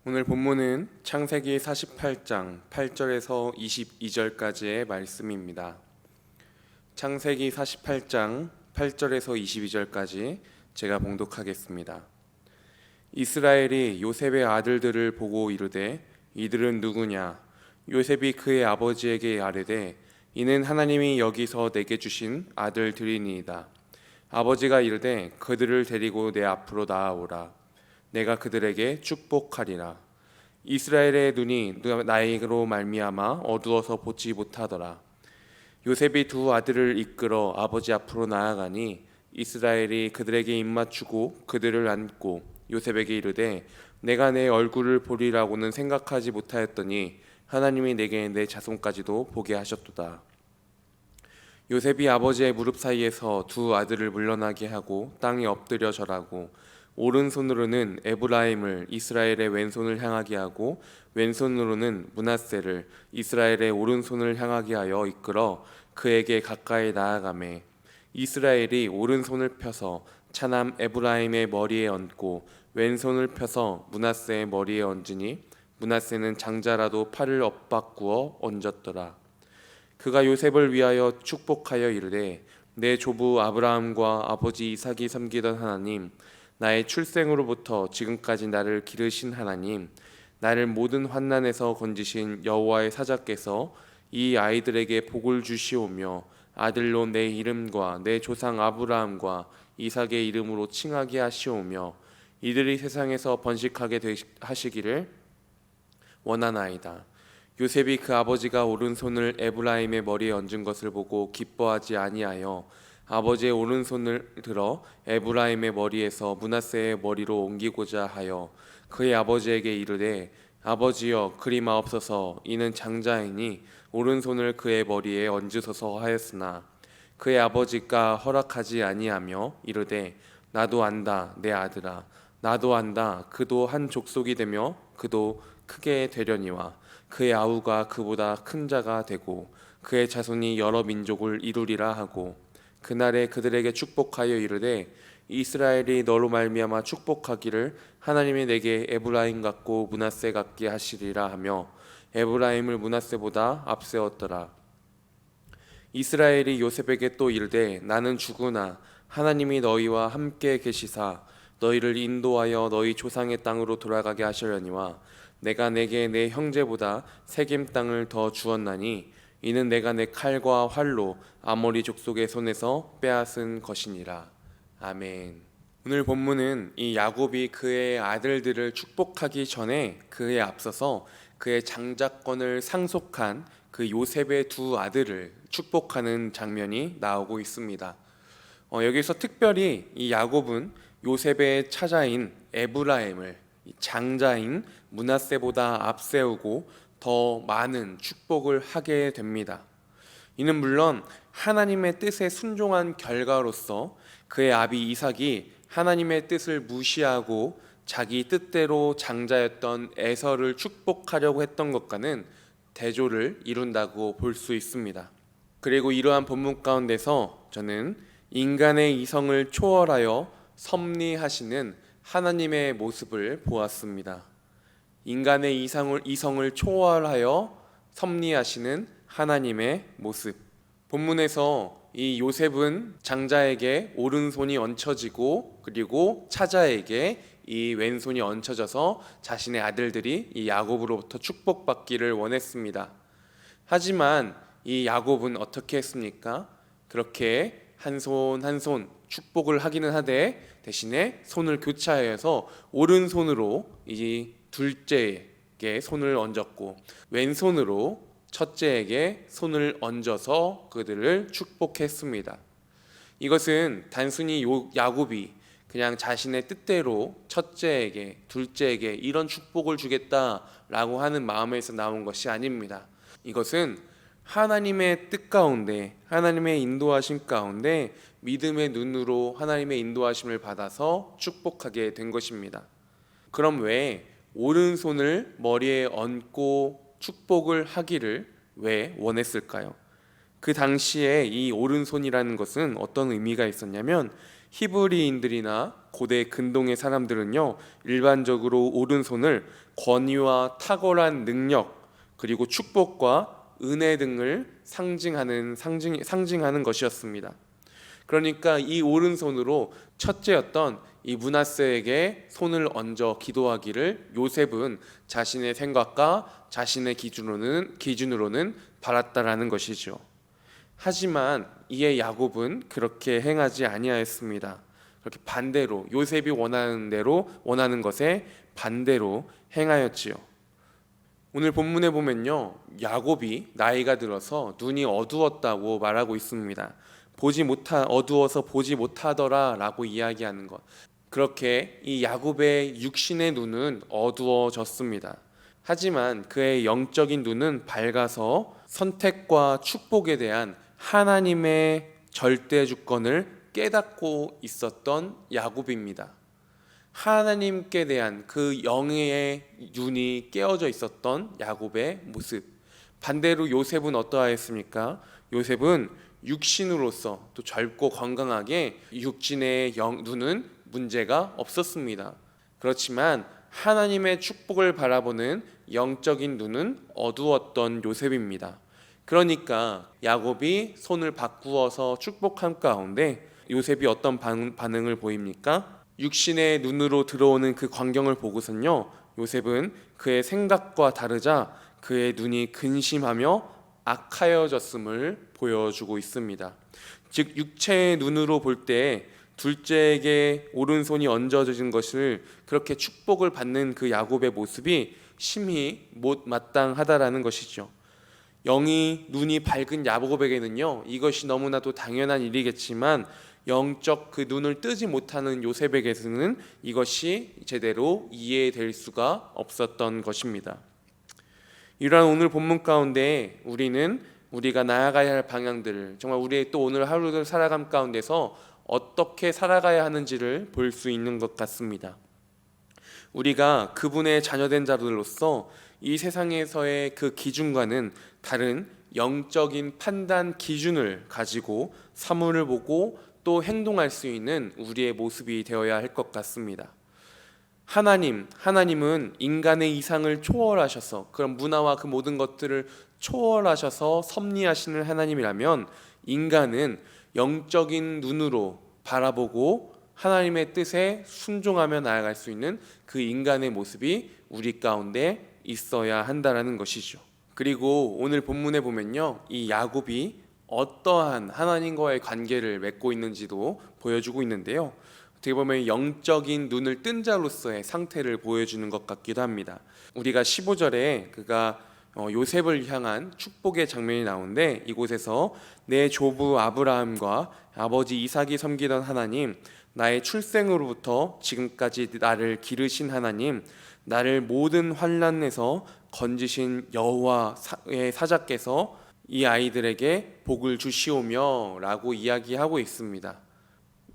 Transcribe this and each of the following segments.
오늘 본문은 창세기 48장 8절에서 22절까지의 말씀입니다. 창세기 48장 8절에서 22절까지 제가 봉독하겠습니다. 이스라엘이 요셉의 아들들을 보고 이르되 이들은 누구냐? 요셉이 그의 아버지에게 아뢰되 이는 하나님이 여기서 내게 주신 아들들이니이다. 아버지가 이르되 그들을 데리고 내 앞으로 나아오라. 내가 그들에게 축복하리라. 이스라엘의 눈이 나이로 말미암아 어두워서 보지 못하더라. 요셉이 두 아들을 이끌어 아버지 앞으로 나아가니 이스라엘이 그들에게 입맞추고 그들을 안고 요셉에게 이르되 내가 내 얼굴을 보리라고는 생각하지 못하였더니 하나님이 내게 내 자손까지도 보게 하셨도다. 요셉이 아버지의 무릎 사이에서 두 아들을 물러나게 하고 땅에 엎드려 절하고 오른손으로는 에브라임을 이스라엘의 왼손을 향하게 하고 왼손으로는 므낫세를 이스라엘의 오른손을 향하게 하여 이끌어 그에게 가까이 나아가매 이스라엘이 오른손을 펴서 차남 에브라임의 머리에 얹고 왼손을 펴서 므낫세의 머리에 얹으니 므낫세는 장자라도 팔을 엇바꾸어 얹었더라. 그가 요셉을 위하여 축복하여 이르되 내 조부 아브라함과 아버지 이삭이 섬기던 하나님, 나의 출생으로부터 지금까지 나를 기르신 하나님, 나를 모든 환난에서 건지신 여호와의 사자께서 이 아이들에게 복을 주시오며 아들로 내 이름과 내 조상 아브라함과 이삭의 이름으로 칭하게 하시오며 이들이 세상에서 번식하게 하시기를 원하나이다. 요셉이 그 아버지가 오른손을 에브라임의 머리에 얹은 것을 보고 기뻐하지 아니하여 아버지의 오른손을 들어 에브라임의 머리에서 므낫세의 머리로 옮기고자 하여 그의 아버지에게 이르되 아버지여 그리 마옵소서. 이는 장자이니 오른손을 그의 머리에 얹으소서 하였으나 그의 아버지가 허락하지 아니하며 이르되 나도 안다 내 아들아, 나도 안다 그도 한 족속이 되며 그도 크게 되려니와 그의 아우가 그보다 큰 자가 되고 그의 자손이 여러 민족을 이루리라 하고 그날에 그들에게 축복하여 이르되 이스라엘이 너로 말미암아 축복하기를 하나님이 내게 에브라임 같고 므낫세 같게 하시리라 하며 에브라임을 므낫세보다 앞세웠더라. 이스라엘이 요셉에게 또 이르되 나는 죽으나 하나님이 너희와 함께 계시사 너희를 인도하여 너희 조상의 땅으로 돌아가게 하시려니와 내가 내게 내 형제보다 세겜 땅을 더 주었나니 이는 내가 내 칼과 활로 아모리 족속의 손에서 빼앗은 것이니라. 아멘. 오늘 본문은 이 야곱이 그의 아들들을 축복하기 전에 그에 앞서서 그의 장자권을 상속한 그 요셉의 두 아들을 축복하는 장면이 나오고 있습니다. 여기서 특별히 이 야곱은 요셉의 차자인 에브라임을 장자인 므낫세보다 앞세우고 더 많은 축복을 하게 됩니다. 이는 물론 하나님의 뜻에 순종한 결과로서 그의 아비 이삭이 하나님의 뜻을 무시하고 자기 뜻대로 장자였던 에서를 축복하려고 했던 것과는 대조를 이룬다고 볼 수 있습니다. 그리고 이러한 본문 가운데서 저는 인간의 이성을 초월하여 섭리하시는 하나님의 모습을 보았습니다. 인간의 이성을 초월하여 섭리하시는 하나님의 모습. 본문에서 이 요셉은 장자에게 오른손이 얹혀지고 그리고 차자에게 이 왼손이 얹혀져서 자신의 아들들이 이 야곱으로부터 축복받기를 원했습니다. 하지만 이 야곱은 어떻게 했습니까? 그렇게 한 손 한 손 축복을 하기는 하되 대신에 손을 교차하여서 오른손으로 이 둘째에게 손을 얹었고 왼손으로 첫째에게 손을 얹어서 그들을 축복했습니다. 이것은 단순히 야곱이 그냥 자신의 뜻대로 첫째에게 둘째에게 이런 축복을 주겠다라고 하는 마음에서 나온 것이 아닙니다. 이것은 하나님의 뜻 가운데 하나님의 인도하심 가운데 믿음의 눈으로 하나님의 인도하심을 받아서 축복하게 된 것입니다. 그럼 왜 오른손을 머리에 얹고 축복을 하기를 왜 원했을까요? 그 당시에 이 오른손이라는 것은 어떤 의미가 있었냐면 히브리인들이나 고대 근동의 사람들은요, 일반적으로 오른손을 권위와 탁월한 능력, 그리고 축복과 은혜 등을 상징하는 것이었습니다. 그러니까 이 오른손으로 첫째였던 이 므낫세에게 손을 얹어 기도하기를 요셉은 자신의 생각과 자신의 기준으로는 바랐다라는 것이죠. 하지만 이에 야곱은 그렇게 행하지 아니하였습니다. 그렇게 반대로 요셉이 원하는 것에 반대로 행하였지요. 오늘 본문에 보면요, 야곱이 나이가 들어서 눈이 어두웠다고 말하고 있습니다. 어두워서 보지 못하더라라고 이야기하는 것. 그렇게 이 야곱의 육신의 눈은 어두워졌습니다. 하지만 그의 영적인 눈은 밝아서 선택과 축복에 대한 하나님의 절대 주권을 깨닫고 있었던 야곱입니다. 하나님께 대한 그 영의 눈이 깨어져 있었던 야곱의 모습. 반대로 요셉은 어떠하였습니까? 요셉은 육신으로서 또 젊고 건강하게 육신의 눈은 문제가 없었습니다. 그렇지만 하나님의 축복을 바라보는 영적인 눈은 어두웠던 요셉입니다. 그러니까 야곱이 손을 바꾸어서 축복한 가운데 요셉이 어떤 반응을 보입니까? 육신의 눈으로 들어오는 그 광경을 보고선요, 요셉은 그의 생각과 다르자 그의 눈이 근심하며 악하여졌음을 보여주고 있습니다. 즉 육체의 눈으로 볼 때 둘째에게 오른손이 얹어진 것을 그렇게 축복을 받는 그 야곱의 모습이 심히 못마땅하다라는 것이죠. 영이 눈이 밝은 야곱에게는요, 이것이 너무나도 당연한 일이겠지만 영적 그 눈을 뜨지 못하는 요셉에게서는 이것이 제대로 이해될 수가 없었던 것입니다. 이러한 오늘 본문 가운데 우리가 나아가야 할 방향들을, 정말 우리의 또 오늘 하루를 살아감 가운데서 어떻게 살아가야 하는지를 볼 수 있는 것 같습니다. 우리가 그분의 자녀된 자들로서 이 세상에서의 그 기준과는 다른 영적인 판단 기준을 가지고 사물을 보고 또 행동할 수 있는 우리의 모습이 되어야 할 것 같습니다. 하나님은 인간의 이상을 초월하셔서, 그런 문화와 그 모든 것들을 초월하셔서 섭리하시는 하나님이라면, 인간은 영적인 눈으로 바라보고 하나님의 뜻에 순종하며 나아갈 수 있는 그 인간의 모습이 우리 가운데 있어야 한다라는 것이죠. 그리고 오늘 본문에 보면요, 이 야곱이 어떠한 하나님과의 관계를 맺고 있는지도 보여주고 있는데요, 어떻게 보면 영적인 눈을 뜬 자로서의 상태를 보여주는 것 같기도 합니다. 우리가 15절에 그가 요셉을 향한 축복의 장면이 나오는데, 이곳에서 내 조부 아브라함과 아버지 이삭이 섬기던 하나님, 나의 출생으로부터 지금까지 나를 기르신 하나님, 나를 모든 환난에서 건지신 여호와의 사자께서 이 아이들에게 복을 주시오며 라고 이야기하고 있습니다.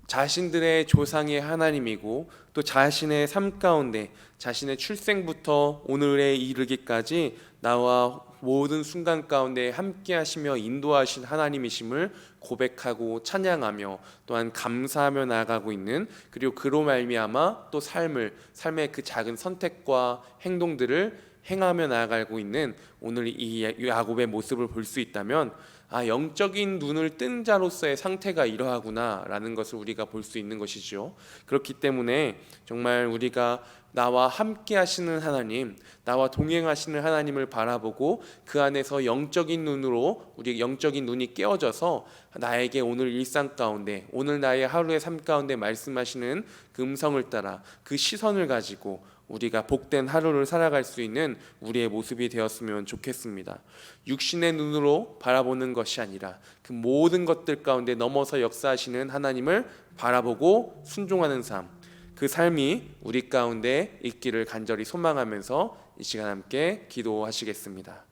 자신들의 조상의 하나님이고 또 자신의 삶 가운데 자신의 출생부터 오늘에 이르기까지 나와 모든 순간 가운데 함께 하시며 인도하신 하나님이심을 고백하고 찬양하며 또한 감사하며 나아가고 있는, 그리고 그로 말미암아 또 삶의 그 작은 선택과 행동들을 행하며 나아가고 있는 오늘 이 야곱의 모습을 볼 수 있다면, 영적인 눈을 뜬 자로서의 상태가 이러하구나 라는 것을 우리가 볼 수 있는 것이죠. 그렇기 때문에 정말 우리가 나와 함께 하시는 하나님, 나와 동행하시는 하나님을 바라보고 그 안에서 영적인 눈이 깨어져서 나에게 오늘 일상 가운데, 오늘 나의 하루의 삶 가운데 말씀하시는 그 음성을 따라 그 시선을 가지고 우리가 복된 하루를 살아갈 수 있는 우리의 모습이 되었으면 좋겠습니다. 육신의 눈으로 바라보는 것이 아니라 그 모든 것들 가운데 넘어서 역사하시는 하나님을 바라보고 순종하는 삶, 그 삶이 우리 가운데 있기를 간절히 소망하면서 이 시간 함께 기도하시겠습니다.